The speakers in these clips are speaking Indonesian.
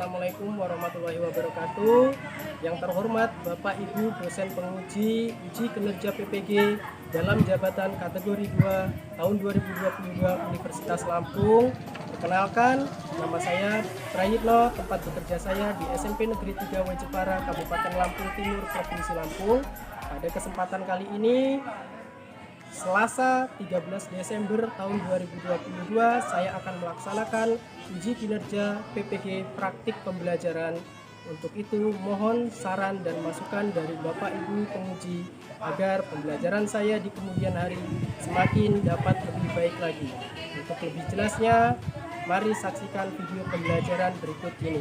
Assalamualaikum warahmatullahi wabarakatuh. Yang terhormat Bapak Ibu dosen penguji uji kinerja PPG dalam jabatan kategori 2 tahun 2022 Universitas Lampung. Perkenalkan, nama saya Prayitno, tempat bekerja saya di SMP Negeri 3 Wejepara, Kabupaten Lampung Timur, Provinsi Lampung. Pada kesempatan kali ini, Selasa 13 Desember tahun 2022, saya akan melaksanakan uji kinerja PPG praktik pembelajaran. Untuk itu, mohon saran dan masukan dari Bapak Ibu penguji agar pembelajaran saya di kemudian hari semakin dapat lebih baik lagi. Untuk lebih jelasnya, mari saksikan video pembelajaran berikut ini.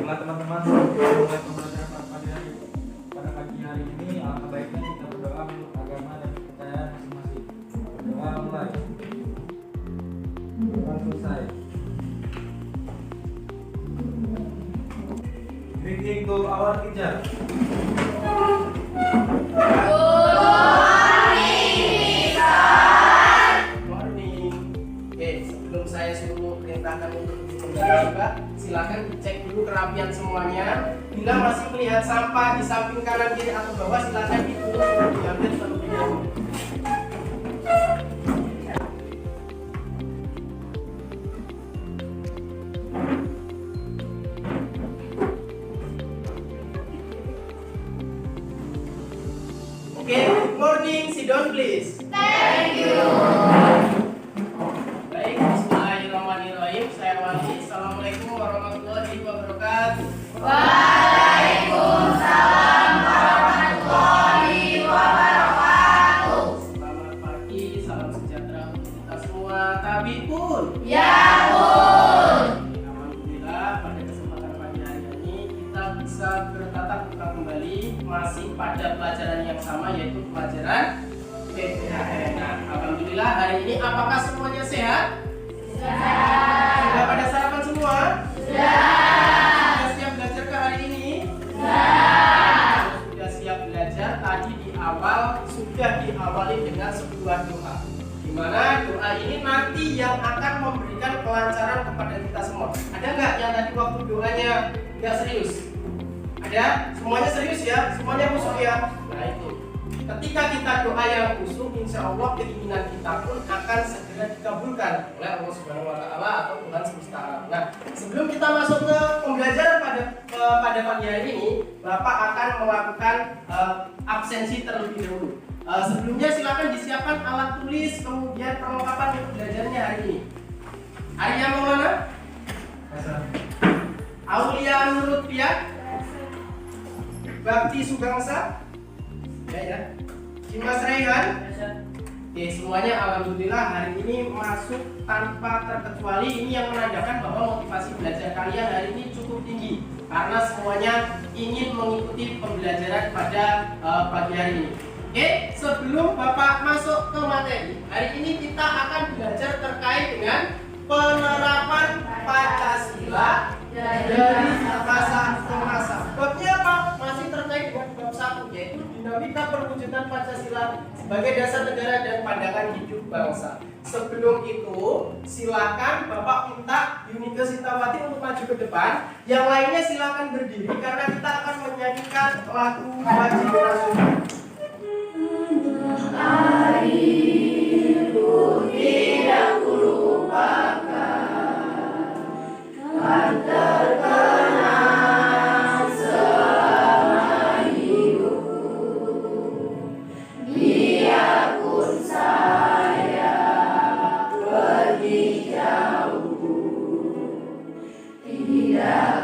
Teman-teman, mulai pembelajaran pada pagi hari ini, alangkah baiknya kita berdoa menurut agama dan kepercayaan masing-masing. Berdoa mulai. Berdoa selesai. Greeting to our teacher. Sebelum saya suruh perintahkan untuk kembali juga, silakan dicek dulu kerapian semuanya. Bila masih melihat sampah di samping kanan kiri atau bawah, silakan diturun diambil terlebih dahulu. Oke, good morning, sit down please. Thank you. Baik, bismillahirrahmanirrahim. Saya awali. Assalamualaikum warahmatullahi wabarakatuh. Waalaikumsalam warahmatullahi wabarakatuh. Selamat pagi, salam sejahtera untuk kita semua. Tabipun. Ya Bun. Alhamdulillah, pada kesempatan pagi hari ini kita bisa bertatap muka kembali masih pada pelajaran yang sama, yaitu pelajaran PPAN. Nah, alhamdulillah hari ini apakah semuanya sehat? Sudah pada sarapan semua? Sudah siap belajar ke hari ini? Sudah siap belajar. Tadi di awal sudah diawali dengan sebuah doa, di mana doa ini nanti yang akan memberikan kelancaran kepada kita semua. Ada nggak yang tadi waktu doanya nggak serius? Ada? Semuanya serius ya? Semuanya khusyuk ya? Nah itu, ketika kita doa yang khusyuk, insya Allah keinginan kita pun akan segera dikabulkan oleh Allah Subhanahu Wa Taala atau Tuhan semesta alam. Nah, sebelum kita masuk ke pembelajaran pada pagi hari ini, Bapak akan melakukan absensi terlebih dahulu. Sebelumnya silakan disiapkan alat tulis, kemudian perlengkapan untuk belajarnya hari ini. Arya Maulana, Aulia Nurut Pia, Bakti Sugangsa, ya. Dimas Rehan. Oke, semuanya alhamdulillah hari ini masuk tanpa terkecuali. Ini yang menandakan bahwa motivasi belajar kalian hari ini cukup tinggi karena semuanya ingin mengikuti pembelajaran pada pagi hari ini. Oke, sebelum Bapak masuk ke materi, hari ini kita akan belajar terkait dengan penerapan Pancasila dari masa ke masa. Babnya apa? Masih terkait dengan bab 1, yaitu dinamika perwujudan Pancasila sebagai dasar negara dan pandangan hidup bangsa. Sebelum itu, silakan Bapak minta Yunike Sintawati untuk maju ke depan. Yang lainnya silakan berdiri karena kita akan menyanyikan lagu wajib nasional. Airku tidak kulupakan, kan terkenang selama hidup. Biarpun saya pergi jauh, tidak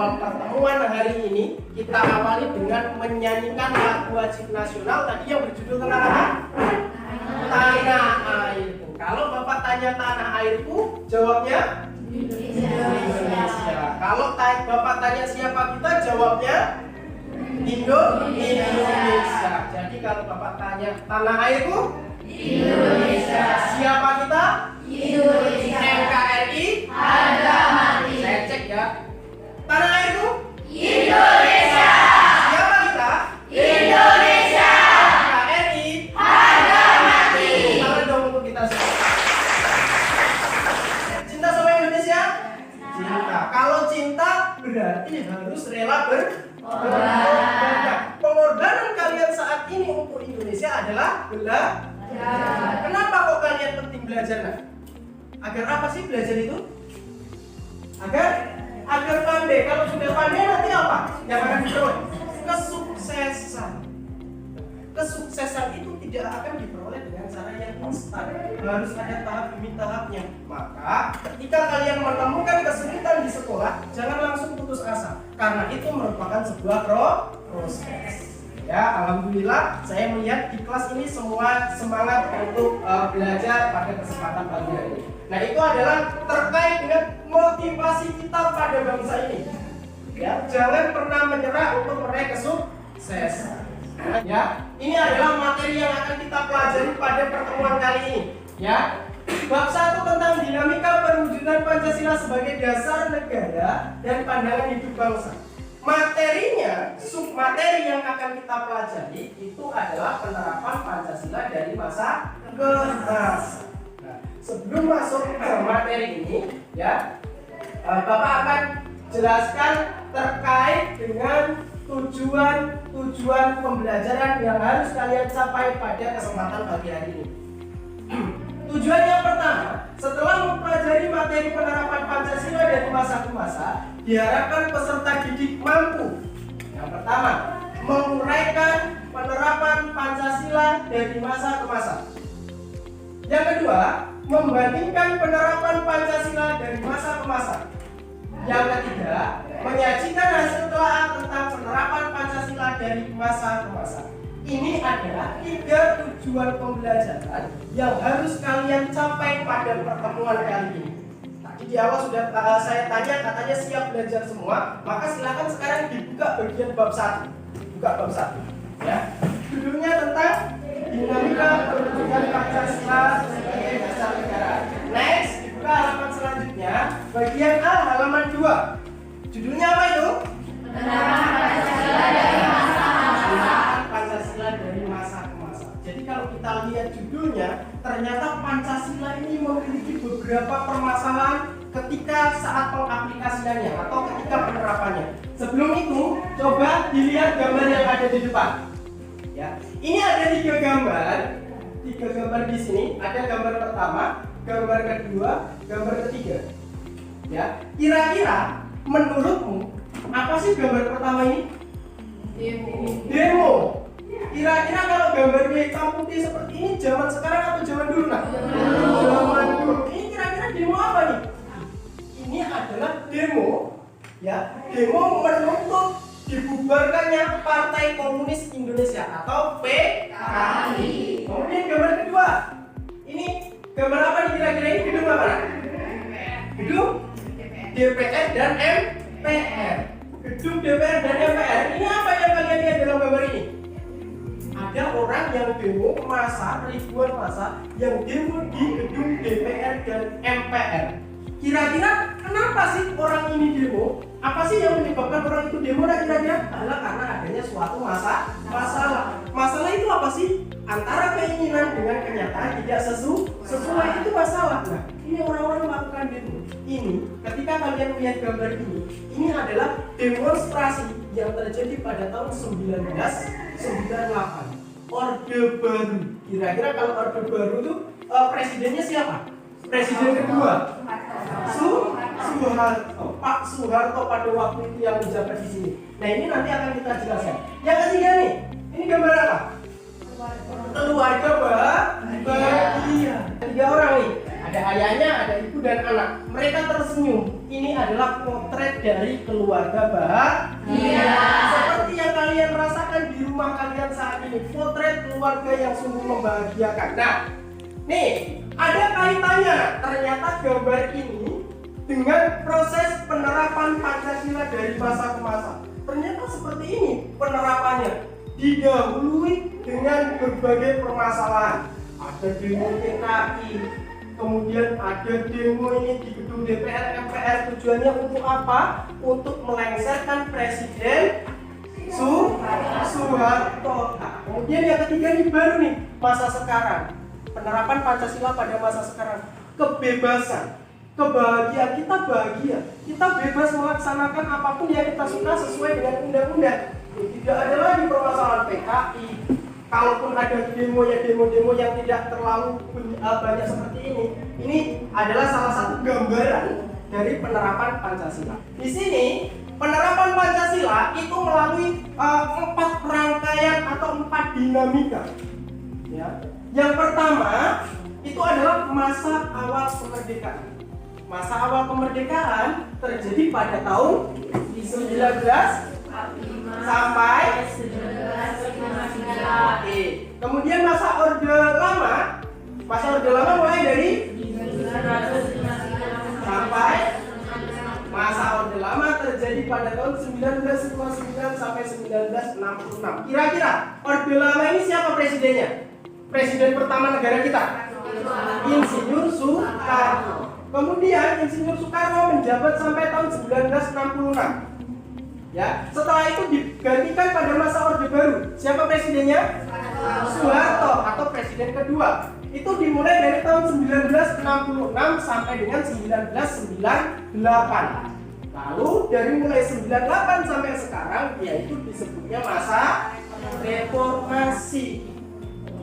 awal pertemuan hari ini kita awali dengan menyanyikan lagu wajib nasional tadi yang berjudul tentang apa? Tanah airku. Kalau Bapak tanya tanah airku, jawabnya Indonesia. Kalau Bapak tanya siapa kita, jawabnya Indonesia. Jadi kalau Bapak tanya tanah airku, Indonesia. Siapa kita? Indonesia. NKRI harga mati. Saya cek ya. Tanah airku? Indonesia. Siapa kita? Indonesia. NKRI harga mati. Tangan dong untuk kita semua. Cinta sama Indonesia? Cinta. Kalau cinta berarti harus rela berkorban. Pengorbanan kalian saat ini untuk Indonesia adalah belajar. Kenapa kok kalian penting belajar? Nah? Agar apa sih belajar itu? Agar pandai. Kalau sudah pandai nanti apa? Yang akan diperoleh kesuksesan. Kesuksesan itu tidak akan diperoleh dengan cara yang instan. Harus ada tahap demi tahapnya. Maka ketika kalian menemukan kesulitan di sekolah, jangan langsung putus asa. Karena itu merupakan sebuah proses. Ya, alhamdulillah saya melihat di kelas ini semua semangat untuk belajar pada kesempatan pagi hari ini. Nah, itu adalah terkait dengan motivasi kita pada bangsa ini. Ya, jangan pernah menyerah untuk meraih kesuksesan. Ya, ini adalah materi yang akan kita pelajari pada pertemuan kali ini. Ya, bab 1 tentang dinamika perwujudan Pancasila sebagai dasar negara dan pandangan hidup bangsa. Materinya, submateri yang akan kita pelajari itu adalah penerapan Pancasila dari masa ke masa. Nah, sebelum masuk ke materi ini, ya, Bapak akan jelaskan terkait dengan tujuan pembelajaran yang harus kalian capai pada kesempatan pagi hari ini. Tujuan yang pertama, setelah mempelajari materi penerapan Pancasila dari masa ke masa, diharapkan peserta didik mampu. Yang pertama, menguraikan penerapan Pancasila dari masa ke masa. Yang kedua, membandingkan penerapan Pancasila dari masa ke masa. Yang ketiga, menyajikan hasil telaah tentang penerapan Pancasila dari masa ke masa. Ini adalah 3 tujuan pembelajaran yang harus kalian capai pada pertemuan kali ini. Tadi di awal sudah saya tanya, katanya siap belajar semua. Maka silakan sekarang dibuka bagian bab 1. Buka bab 1. Ya. Judulnya tentang dinamika perwujudan Pancasila sebagai dasar negara. Next, dibuka halaman selanjutnya, bagian A halaman 2. Judulnya apa itu? Pancasila dari masa ke masa. Jadi kalau kita lihat judulnya, ternyata Pancasila ini memiliki beberapa permasalahan ketika saat pengaplikasiannya atau ketika penerapannya. Sebelum itu, coba dilihat gambar yang ada di depan. Ya, ini ada 3 gambar. 3 gambar di sini. Ada gambar pertama, gambar kedua, gambar ketiga. Ya, kira-kira menurutmu apa sih gambar pertama ini? Demo. Kira-kira kalau gambarnya hitam putih seperti ini zaman sekarang atau zaman dulu? Nah, zaman dulu. Ini kira-kira demo apa nih? Ini adalah demo, ya, demo menuntut dibubarkannya Partai Komunis Indonesia atau PKI. Kemudian gambar kedua, ini gambar apa nih kira-kira? Ini gedung apa? Gedung DPR dan MPR. Gedung DPR dan MPR. Ini apa yang kalian lihat dalam gambar ini? Ada orang yang demo massa, ribuan massa yang demo di gedung DPR dan MPR. Kira-kira kenapa sih orang ini demo? Apa sih yang menyebabkan orang itu demo? Nah, kira-kira adalah karena adanya suatu masalah. Masalah itu apa sih? Antara keinginan dengan kenyataan tidak sesuai, itu masalah. Nah, ini orang-orang melakukan demo. Ini ketika kalian melihat gambar ini adalah demonstrasi yang terjadi pada tahun 1998. Orde Baru. Kira-kira kalau Orde Baru itu presidennya siapa? Presiden kedua Soeharto, Pak Soeharto pada waktu itu yang menjabat di sini. Nah, ini nanti akan kita jelaskan. Yang ketiga nih, ini gambar apa? Keluarga bahagia. 3 orang nih. Ada ayahnya, ada ibu dan anak. Mereka tersenyum. Ini adalah potret dari keluarga bahagia. Seperti yang kalian rasakan di rumah kalian saat ini. Potret keluarga yang sungguh membahagiakan. Nah, nih ada kaitannya. Ternyata gambar ini dengan proses penerapan Pancasila dari masa ke masa. Ternyata seperti ini penerapannya. Didahului dengan berbagai permasalahan. Ada demo PKI, kemudian ada demo ini di gedung DPR MPR. Tujuannya untuk apa? Untuk melengsarkan Presiden Soeharto. Nah, kemudian yang ketiga ini baru nih, masa sekarang. Penerapan Pancasila pada masa sekarang. Kebebasan, kebahagiaan, kita bahagia, kita bebas melaksanakan apapun yang kita suka sesuai dengan undang-undang. Tidak ada lagi permasalahan PKI. Kalaupun ada demo-demo yang tidak terlalu banyak seperti ini adalah salah satu gambaran dari penerapan Pancasila. Di sini penerapan Pancasila itu melalui 4 rangkaian atau 4 dinamika. Ya. Yang pertama itu adalah masa awal kemerdekaan. Masa awal kemerdekaan terjadi pada tahun 19 sampai 1955. Kemudian masa Orde Lama mulai dari sampai masa Orde Lama terjadi pada tahun 1959 sampai 1966. Kira-kira Orde Lama ini siapa presidennya? Presiden pertama negara kita, Insinyur Soekarno. Kemudian Insinyur Soekarno menjabat sampai tahun 1966. Ya, setelah itu digantikan pada masa Orde Baru. Siapa presidennya? Soeharto atau presiden kedua. Itu dimulai dari tahun 1966 sampai dengan 1998. Lalu dari mulai 98 sampai sekarang yaitu disebutnya masa reformasi.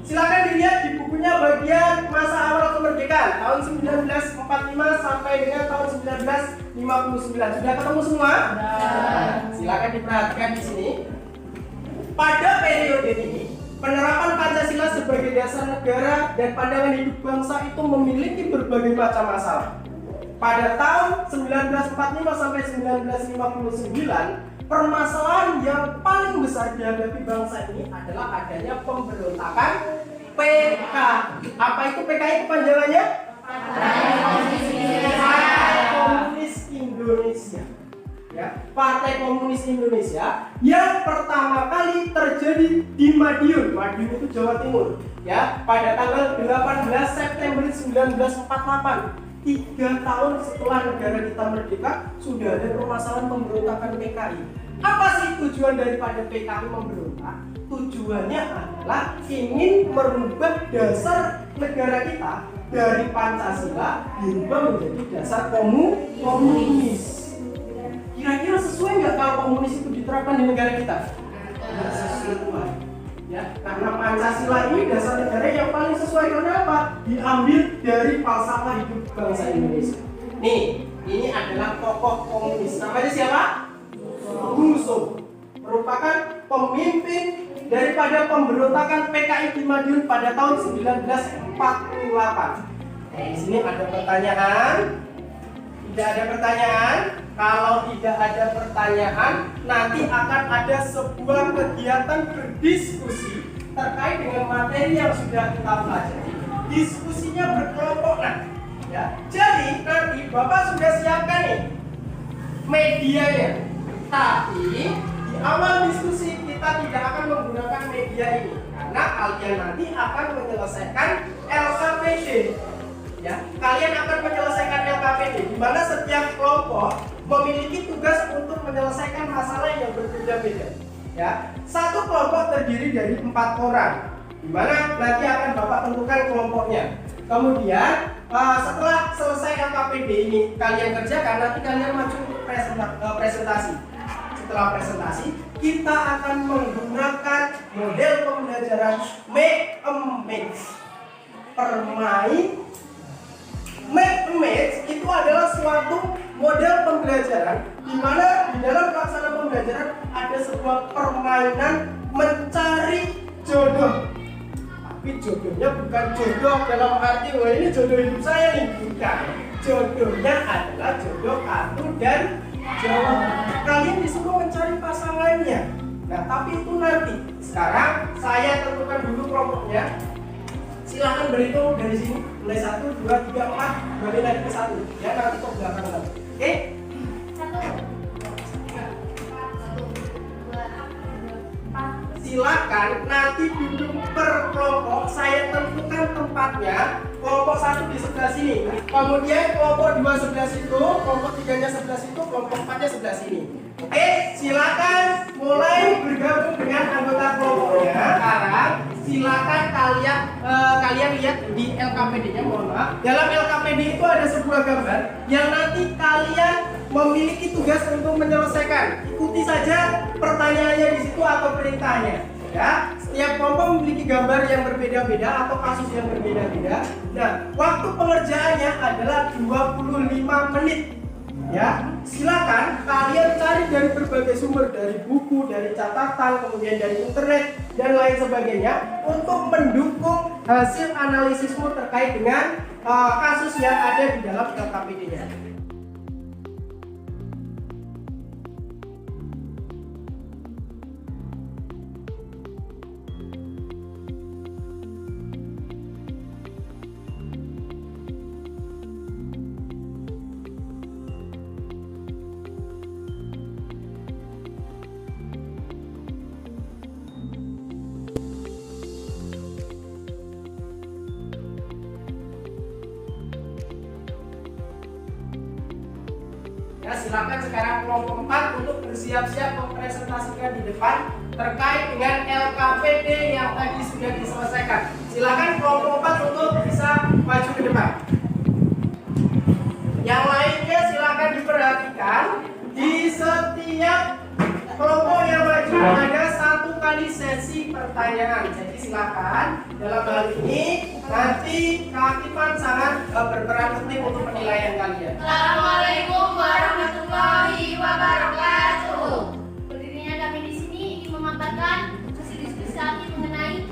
Silakan dilihat di bukunya bagian masa awal kemerdekaan tahun 1945 sampai dengan tahun 1959. Sudah ketemu semua? Silakan diperhatikan di sini. Pada periode ini, penerapan Pancasila sebagai dasar negara dan pandangan hidup bangsa itu memiliki berbagai macam masalah. Pada tahun 1945 sampai 1959, permasalahan yang paling besar dihadapi bangsa ini adalah adanya pemberontakan PKI. Apa itu PKI kepanjangannya? Partai Komunis Indonesia. Ya, Partai Komunis Indonesia yang pertama kali terjadi di Madiun. Madiun itu Jawa Timur. Ya, pada tanggal 18 September 1948. 3 tahun setelah negara kita merdeka sudah ada permasalahan pemberontakan PKI. Apa sih tujuan daripada PKI memberontak? Tujuannya adalah ingin merubah dasar negara kita dari Pancasila dirubah menjadi dasar komunis. Kira-kira sesuai nggak kalau komunis itu diterapkan di negara kita? Nggak sesuai. Ya, karena Pancasila ini dasar negara yang paling sesuai. Karena apa? Diambil dari falsafah hidup bangsa Indonesia. Nih, ini adalah tokoh komunis. Namanya siapa? Bung Soekarno. Merupakan pemimpin daripada pemberontakan PKI di Madiun pada tahun 1948. Di sini ada pertanyaan? Tidak ada pertanyaan? Kalau tidak ada pertanyaan, nanti akan ada sebuah kegiatan berdiskusi terkait dengan materi yang sudah kita pelajari. Diskusinya berkelompok nanti. Ya. Jadi nanti Bapak sudah siapkan nih medianya. Tapi di awal diskusi kita tidak akan menggunakan media ini karena kalian nanti akan menyelesaikan LKPD. Ya, kalian akan menyelesaikan LKPD di mana setiap kelompok memiliki tugas untuk menyelesaikan masalah yang berbeda-beda. Ya, satu kelompok terdiri dari 4 orang, di mana nanti akan Bapak tentukan kelompoknya. Kemudian setelah selesai LKPD ini kalian kerjakan, nanti kalian maju untuk presentasi. Setelah presentasi, kita akan menggunakan model pembelajaran make a mix. Make a mix itu adalah suatu model pembelajaran di mana di dalam pelaksanaan pembelajaran ada sebuah permainan mencari jodoh. Tapi Tapi jodohnya bukan jodoh dalam arti wah ini jodoh hidup saya nih, bukan. Jodohnya adalah jodoh kartu dan jawaban. Kalian disuruh mencari pasangannya. Nah, tapi itu nanti. Sekarang saya tentukan dulu kelompoknya. Silahkan berhitung dari sini. Mulai 1, 2, 3, 4, kembali lagi ke 1. Ya, nanti kok belakang lagi. Oke? 1, 2, 3, 4. Silakan nanti duduk per kelompok. Saya tentukan tempatnya. Kelompok 1 di sebelah sini. Kemudian kelompok 2 sebelah situ, kelompok 3-nya sebelah situ, kelompok 4-nya sebelah sini. Oke, silakan mulai bergabung dengan anggota kelompoknya. Sekarang silakan kalian lihat di LKPD-nya, mohon maaf. Dalam LKPD itu ada sebuah gambar yang nanti kalian memiliki tugas untuk menyelesaikan. Ikuti saja pertanyaannya di situ atau perintahnya. Ya, setiap kelompok memiliki gambar yang berbeda-beda atau kasus yang berbeda-beda. Nah, waktu pengerjaannya adalah 25 menit. Ya, silakan kalian cari dari berbagai sumber, dari buku, dari catatan, kemudian dari internet dan lain sebagainya untuk mendukung hasil analisismu terkait dengan kasus yang ada di dalam LKPD-nya. Ya, silakan sekarang kelompok 4 untuk bersiap-siap mempresentasikan di depan terkait dengan LKPD yang tadi sudah diselesaikan. Silakan kelompok 4 untuk bisa maju ke depan. Yang lainnya silakan diperhatikan, di setiap kelompok yang maju ada 1 kali sesi pertanyaan. Jadi silakan dalam hal ini nanti Kak Ivan sangat berperan penting untuk penilaian kalian. Assalamualaikum warahmatullahi wabarakatuh. Berdirinya kami di sini ingin memaparkan hasil diskusi kami mengenai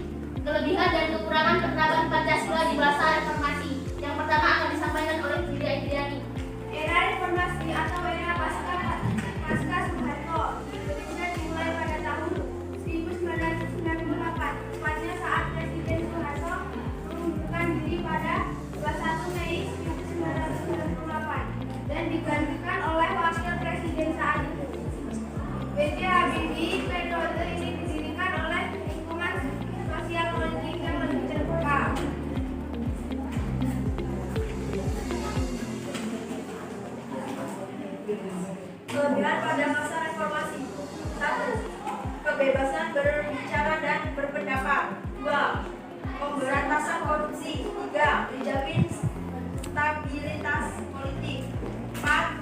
kelebihan dan kekurangan penerapan Pancasila di masa reformasi. Yang pertama akan disampaikan oleh Diri Aidriani. Era reformasi atau era pasca Soeharto, Indonesia dimulai pada tahun 1998, tepatnya saat Presiden Soeharto mengundurkan diri pada 21 Mei 1998 dan digantikan oleh Wakil Presiden saat itu. B.J. Habibie. Periode ini didirikan oleh lingkungan sosial politik yang lebih terbuka. Kelebihan pada masa reformasi. 1. Kebebasan berbicara dan berpendapat. 2. Pemberantasan korupsi. 3. Menjamin stabilitas politik. 4.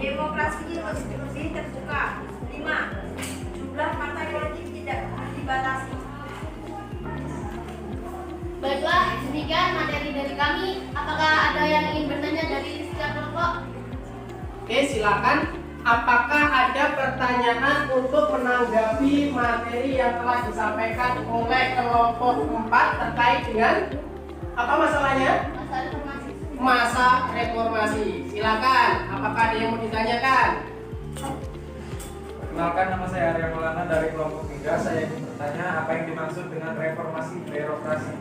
Demokrasi lebih terbuka. 5. Jumlah partai politik tidak dibatasi. Baiklah, demikian materi dari kami. Apakah ada yang ingin bertanya dari setiap kelompok? Oke, silakan. Apakah ada pertanyaan untuk menanggapi materi yang telah disampaikan oleh kelompok 4 terkait dengan apa masalahnya? Masa reformasi. Masa reformasi. Silakan. Apakah ada yang mau ditanyakan? Perkenalkan, nama saya Arya Maulana dari kelompok 3. Saya ingin bertanya apa yang dimaksud dengan reformasi birokrasi.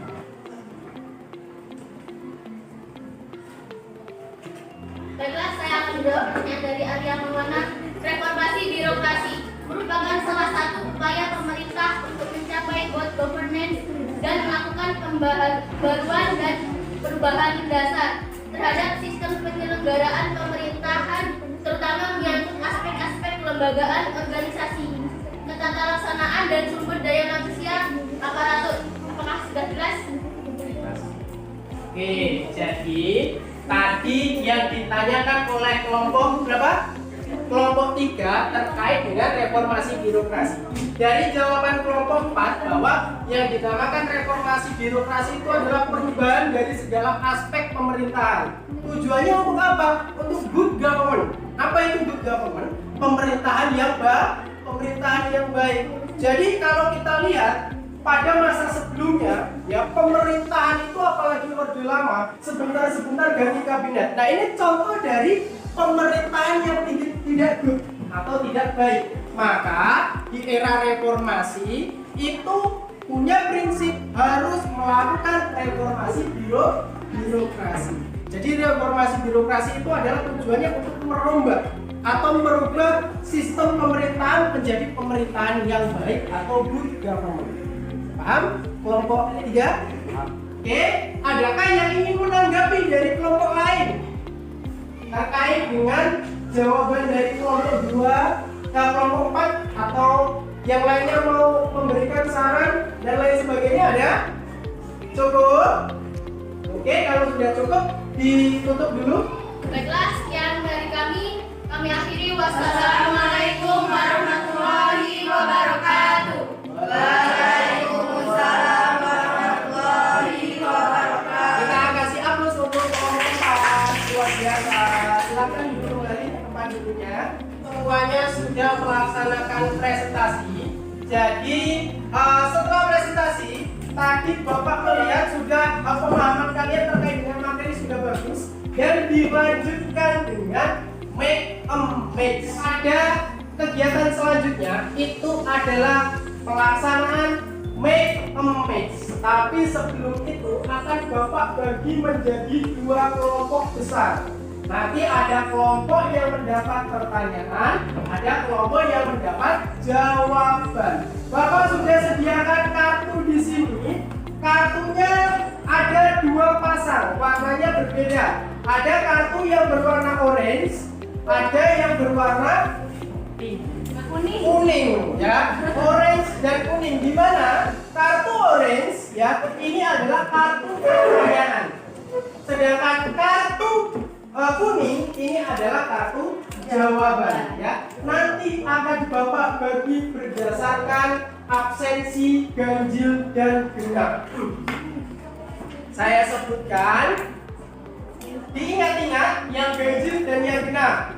Baiklah, saya akan menjawab pertanyaan dari Arya Maulana. Reformasi birokrasi merupakan salah satu upaya pemerintah untuk mencapai good governance dan melakukan pembaruan dan perubahan mendasar terhadap sistem penyelenggaraan pemerintahan, terutama menyangkut aspek-aspek kelembagaan organisasi, ketata laksanaan dan sumber daya manusia aparatur. Apakah sudah jelas? Oke, jadi tadi yang ditanyakan oleh kelompok berapa? Kelompok 3 terkait dengan reformasi birokrasi. Dari jawaban kelompok 4 bahwa yang dinamakan reformasi birokrasi itu adalah perubahan dari segala aspek pemerintahan. Tujuannya untuk apa? Untuk good government. Apa itu good government? Pemerintahan yang baik. Jadi kalau kita lihat pada masa sebelumnya ya pemerintahan itu apalagi Orde Lama sebentar-sebentar ganti kabinet. Nah ini contoh dari pemerintahan yang tidak good atau tidak baik. Maka di era reformasi itu punya prinsip harus melakukan reformasi birokrasi. Jadi reformasi birokrasi itu adalah tujuannya untuk merombak atau merubah sistem pemerintahan menjadi pemerintahan yang baik atau good government. Paham? Kelompok 3? Oke, adakah yang ingin menanggapi dari kelompok lain terkait dengan jawaban dari kelompok 2 dan kelompok 4 atau yang lainnya mau memberikan saran dan lain sebagainya? Ada? Cukup? Oke, kalau sudah cukup ditutup dulu. Baiklah, sekian dari kami. Kami akhiri. Wassalamualaikum warahmatullahi wabarakatuh. Waalaikumsalam warahmatullahi wabarakatuh. Kita kasih aplaus untuk kelompok 4. Luar biasa. Silakan duduk kembali ke tempat duduknya. Semuanya sudah melaksanakan presentasi. Jadi setelah presentasi tadi Bapak melihat sudah pemahaman kalian terkait dengan materi sudah bagus dan dilanjutkan dengan make a match. Ada kegiatan selanjutnya itu adalah pelaksanaan make a match. Tapi sebelum itu akan Bapak bagi menjadi 2 kelompok besar. Nanti ada kelompok yang mendapat pertanyaan, ada kelompok yang mendapat jawaban. Bapak sudah sediakan kartu di sini. Kartunya ada 2 pasang, warnanya berbeda. Ada kartu yang berwarna orange, ada yang berwarna kuning, ya. Orange dan kuning. Di mana kartu orange ya ini adalah kartu pertanyaan. Sedangkan kartu kuning ini adalah kartu jawaban ya. Nanti akan Bapak bagi berdasarkan absensi, ganjil dan genap. Saya sebutkan, diingat-ingat yang ganjil dan yang genap.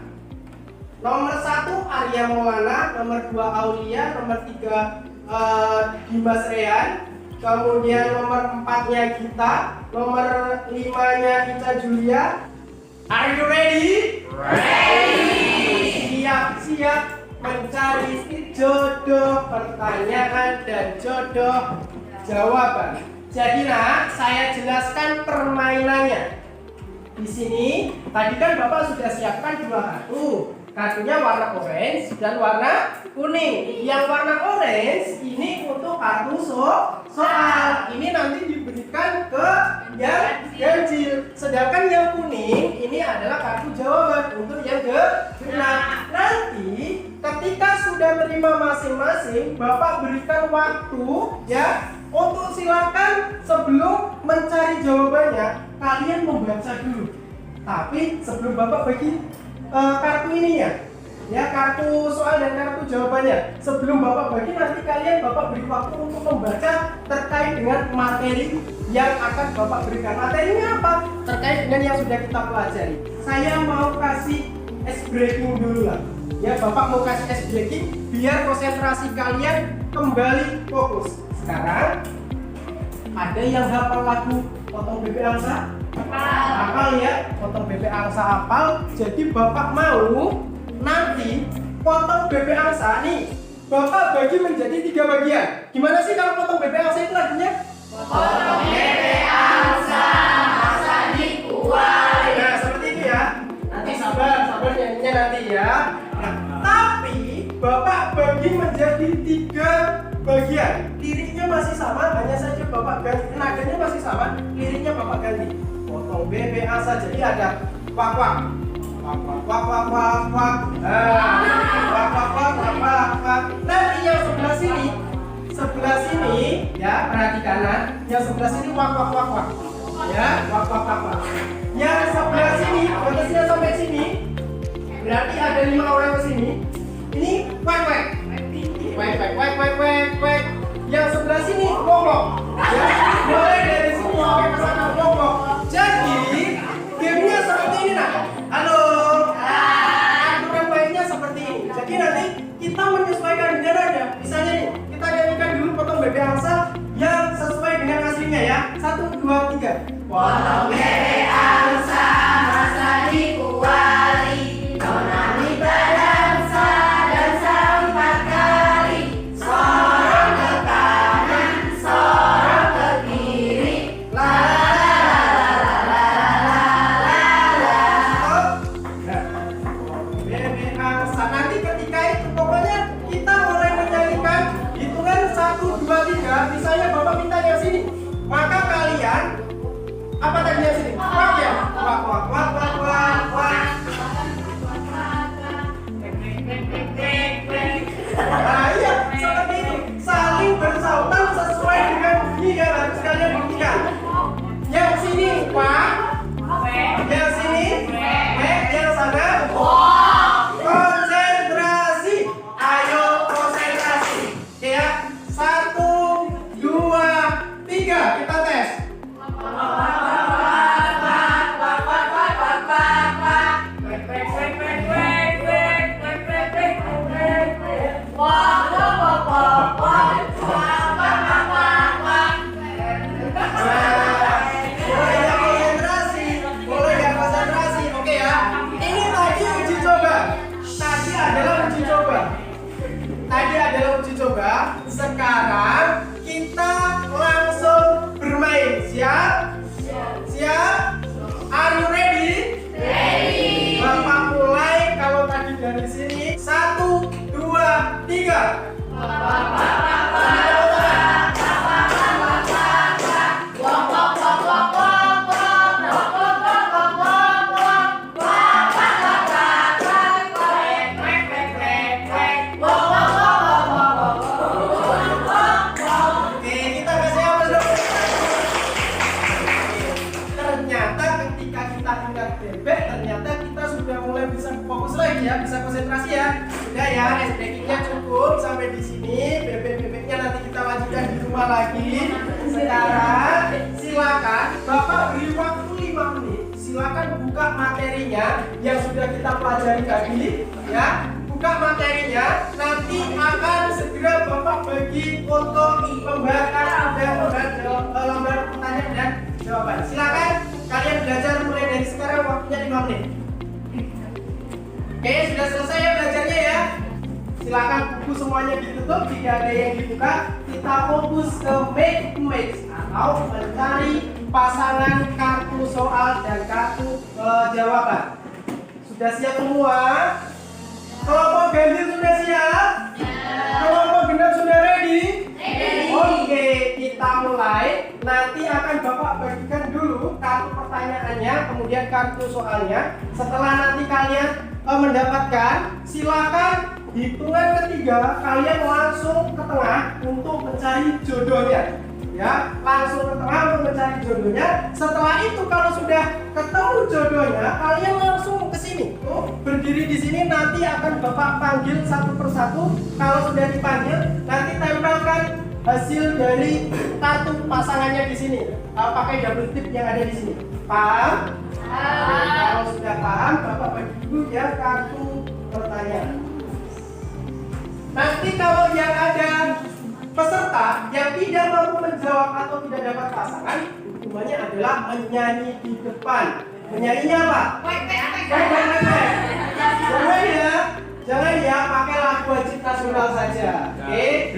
Nomor 1 Arya Maulana, nomor 2 Aulia, nomor 3 Dimas Rehan, kemudian nomor 4-nya Gita, nomor 5-nya Ica Julia. Are you ready? Ready. Siap-siap mencari jodoh pertanyaan dan jodoh jawaban. Jadi saya jelaskan permainannya. Di sini tadi kan Bapak sudah siapkan 2 kartu. Kartunya warna orange dan warna kuning. Yang warna orange ini untuk kartu soal. Ini nanti diberikan ke yang ganjil. Sedangkan yang kuning ini adalah kartu jawaban untuk yang genap. Nanti ketika sudah terima masing-masing, Bapak berikan waktu ya untuk silakan sebelum mencari jawabannya kalian membaca dulu. Tapi sebelum Bapak bagi kartu ininya ya, kartu soal dan kartu jawabannya, sebelum Bapak bagi nanti Bapak beri waktu untuk membaca terkait dengan materi yang akan Bapak berikan. Materinya apa? Terkait dengan yang sudah kita pelajari. Saya mau kasih ice breaking dulu lah ya. Bapak mau kasih ice breaking biar konsentrasi kalian kembali fokus. Sekarang ada yang hafal lagu Potong Bebek Angsa? Hafal ya, Potong Bebek Angsa hafal. Jadi Bapak mau nanti potong bebek angsa nih Bapak bagi menjadi 3 bagian. Gimana sih kalau potong bebek angsa itu lagunya? Potong bebek angsa, angsa dikuali. Nah seperti itu ya. Nanti sabar nyanyinya nanti ya. Nah, tapi Bapak bagi menjadi 3 bagian. Liriknya masih sama, hanya saja Bapak ganti. Nadanya masih sama, liriknya Bapak ganti. Potong bebek angsa, jadi ada wak-wak. Wak. Nanti yang sebelah sini ya, perhatikan yang sebelah sini wak. Ya, wak. Yang sebelah sini, batasnya sampai sini. Berarti ada 5 orang ke sini. Ini wek. Yang sebelah sini wok. Ya, mulai dari sini sampai ke sana wok. Jadi, gamenya seperti ini Halo. Aturan mainnya seperti ini. Jadi nanti kita menyesuaikan dengan aja. Misalnya nih, kita nyanyikan dulu Potong Bebek Angsa 3. Potong bebek angsa masa dikuali, nonani berdansa dansa 4 kali, sorong ke kanan, sorong ke kiri, la la la la la la la la. Bebek angsa. Nanti ketika itu pokoknya kita mulai menyanyikan hitungan 1, 2, 3. Misalnya Bapak minta yang sini, maka kalian apa tadi yang sini? Wak ya? Wak wak wak wak wak wak. Nah iya, seperti itu. Saling bersautan sesuai dengan bunyi yang harus kalian buktikan. Yang sini wak, yang sini yang sana konsentrasi. Ayo konsentrasi. Oke ya. 1, 2, 3. Kita tes. Boleh ya konsentrasi, oke ya. Ini tadi uji coba. Tadi adalah uji coba. Sekarang kita langsung bermain. Siap? Siap? Are you ready? Ready. Bapak mulai. Kalau tadi dari sini 1, 2, 3. Oke, kita kasih apa dong? Ternyata ketika kita angkat bebek, ternyata kita sudah mulai bisa fokus lagi ya, bisa konsentrasi ya. Sudah ya, ice breaking-nya cukup sampai di sini. Bebek-bebeknya nanti kita lanjutkan di rumah lagi. Sekarang silakan Bapak beri waktu 5 menit. Silakan buka materinya yang sudah kita pelajari tadi ya. Buka materinya, nanti akan segera Bapak bagi foto pembacaan dan lembar pertanyaan dan jawaban. Silakan kalian belajar mulai dari sekarang, waktunya 5 menit. Oke, sudah selesai ya belajarnya ya. Silakan buku semuanya ditutup, tidak ada yang dibuka. Kita fokus ke make match atau mencari pasangan kartu soal dan kartu jawaban. Sudah siap semua? Kelompok ganjil sudah siap? Kelompok genap sudah ready? Oke, kita mulai. Nanti akan Bapak bagikan dulu kartu pertanyaannya, kemudian kartu soalnya. Setelah nanti kalian mendapatkan, silakan hitungan ketiga kalian langsung ke tengah untuk mencari jodohnya. Ya, langsung ke tengah untuk mencari jodohnya. Setelah itu kalau sudah ketemu jodohnya, kalian langsung ke sini. Berdiri di sini, nanti akan Bapak panggil satu persatu. Kalau sudah dipanggil, nanti tempelkan hasil dari kartu pasangannya di sini. Pakai double tip yang ada di sini. Paham? Kalau sudah paham, Bapak bagi dulu ya kartu pertanyaan. Nanti kalau yang ada peserta yang tidak mampu menjawab atau tidak dapat pasangan, hukumannya adalah menyanyi di depan. Menyanyinya apa? Jangan ya, pakai lagu wajib nasional saja. Oke?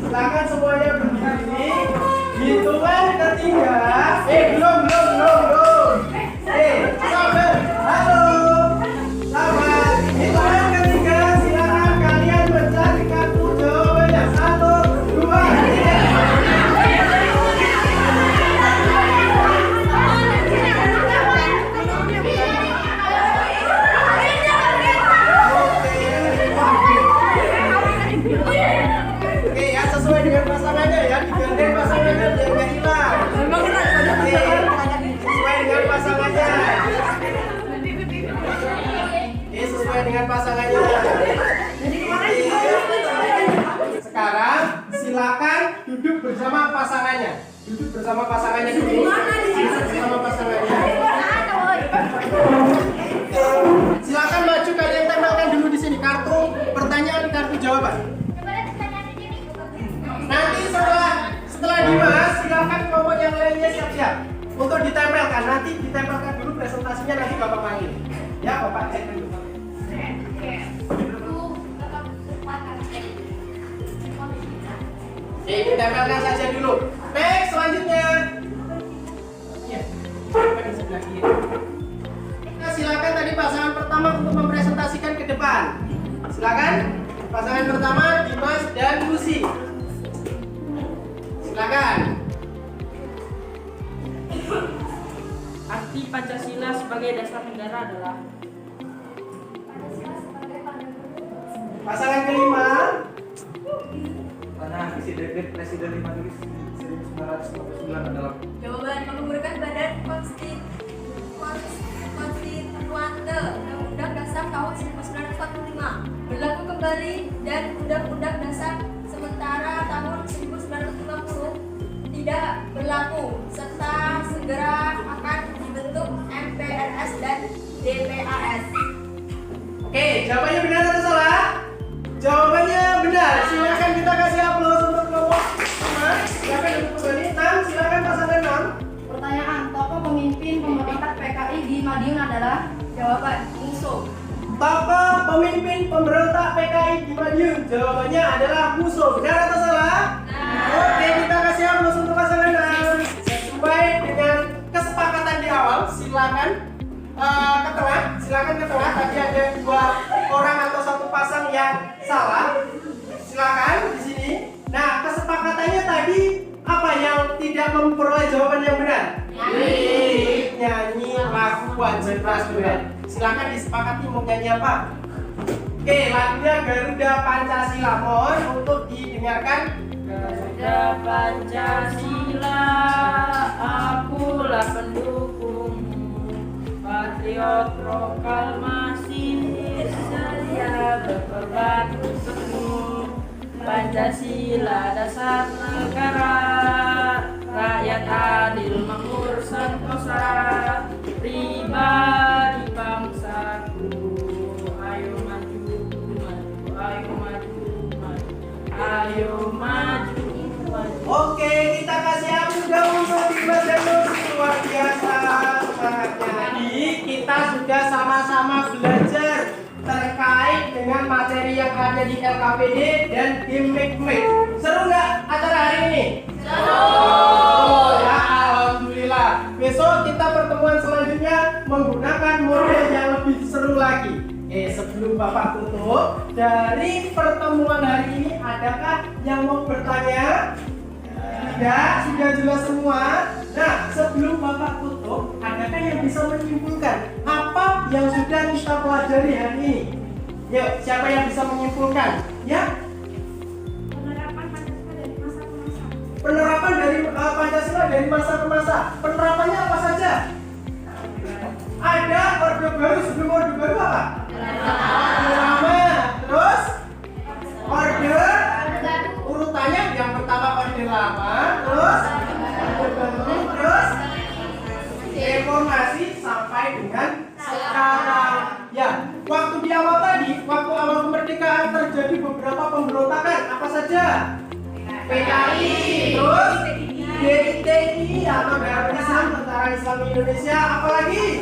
Silakan semuanya berdiri. Hitungan ketiga. Belum. Sabar. Halo. Sabar. Hitungan ketiga. Silakan kalian mencari kartu jawabannya. 1, 2, 3. Oke ya, sesuai dengan pasangannya ya. Digandeng pasangannya biar nggak hilang. Sesuai dengan pasangannya. Sesuai dengan pasangannya. Sekarang silakan duduk bersama pasangannya. Duduk bersama pasangannya dulu. Bersama pasangannya. Silakan maju, kalian tempelkan dulu di sini kartu pertanyaan, kartu jawaban. siap. Untuk ditempelkan, nanti ditempelkan dulu presentasinya, nanti Bapak panggil. Ya, Bapak cek dulu. Oke, ditempelkan saja dulu. Baik, selanjutnya. Ya, di sebelah kiri. Nah, silakan tadi pasangan pertama untuk mempresentasikan ke depan. Silakan. Pasangan pertama Dimas dan Lucy. Silakan. Arti Pancasila sebagai dasar negara adalah Pasangan kelima. Karena visi dekret Presiden 5 Juli 1949 adalah Jawaban menggugurkan Badan Konstituante Undang-Undang Dasar tahun 1945 berlaku kembali dan Undang-Undang Dasar sementara tahun 1950 tidak berlaku serta segera akan dibentuk MPRS dan DPAS. Oke, jawabannya benar atau salah? Jawabannya benar. Silakan kita kasih aplaus untuk kelompok pertama. Silakan untuk kembali. 6, silakan pasangan 6. Pertanyaan, tokoh pemimpin pemberontak PKI di Madiun adalah? Jawaban Muso. Tokoh pemimpin pemberontak PKI di Madiun. Jawabannya adalah Musuh. Benar atau salah? Oke, kita kasih aplaus untuk pasangan 6. Sesuai dengan kesepakatan di awal, silakan ke tengah. Silakan ke tengah. Tadi ada 2 orang atau 1 pasang yang salah. Silakan di sini. Nah, kesepakatannya tadi apa yang tidak memperoleh jawaban yang benar? Nyanyi lagu wajib Rasul. Silakan disepakati mau nyanyi apa? Oke, lagunya Garuda Pancasila. Mohon untuk didengarkan. Garuda Pancasila, akulah pendukungmu, patriot proklamasi, saya berkorban untukmu. Pancasila dasar negara, rakyat adil makmur sentosa, pribadi bangsaku. Ayo maju, maju, ayo maju, maju, ayo maju, maju. Oke, kita kasih aplaus dahulu untuk Dimas dan Lucy. Luar biasa semangatnya. Jadi kita sudah sama-sama belajar terkait dengan materi yang ada di LKPD dan game Make. Seru nggak acara hari ini? Seru. Ya, alhamdulillah. Besok kita pertemuan selanjutnya menggunakan model yang lebih seru lagi. Sebelum Bapak tutup, dari pertemuan hari ini adakah yang mau bertanya? Tidak, sudah jelas semua. Nah, sebelum Bapak tutup, adakah yang bisa menyimpulkan apa yang sudah kita pelajari hari ini? Yuk, siapa yang bisa menyimpulkan? Ya? Penerapan Pancasila dari masa ke masa. Penerapan dari Pancasila dari masa ke masa. Penerapannya apa saja? Ada orde baru, sebelum orde baru apa? Orde lama. Terus orde urutannya yang pertama orde lama, terus orde baru, terus reformasi sampai dengan sekarang. Ya, waktu di awal tadi, waktu awal kemerdekaan terjadi beberapa pemberontakan. Apa saja? PKI, terus DITI atau Darul Islam, Tentara Islam Indonesia, apalagi?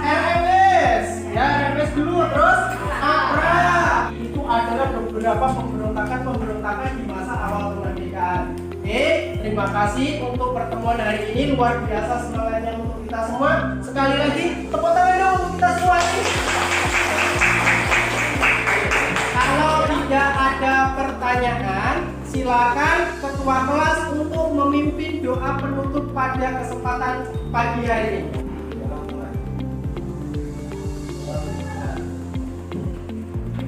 RMS, ya RMS dulu, terus APRA. Itu adalah beberapa pemberontakan di masa awal kemerdekaan. Oke, terima kasih untuk pertemuan hari ini, luar biasa semangatnya untuk kita semua. Sekali lagi, tepuk tangan dong untuk kita semua ini. Kalau tidak ada pertanyaan, silakan ketua kelas untuk memimpin doa penutup pada kesempatan pagi hari ini.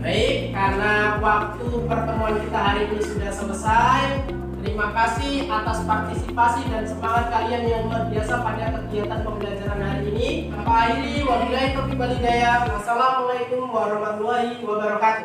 Baik, karena waktu pertemuan kita hari ini sudah selesai. Terima kasih atas partisipasi dan semangat kalian yang luar biasa pada kegiatan pembelajaran hari ini. Tanpa akhiri, wabillahi taufiq wal hidayah. Wassalamualaikum warahmatullahi wabarakatuh.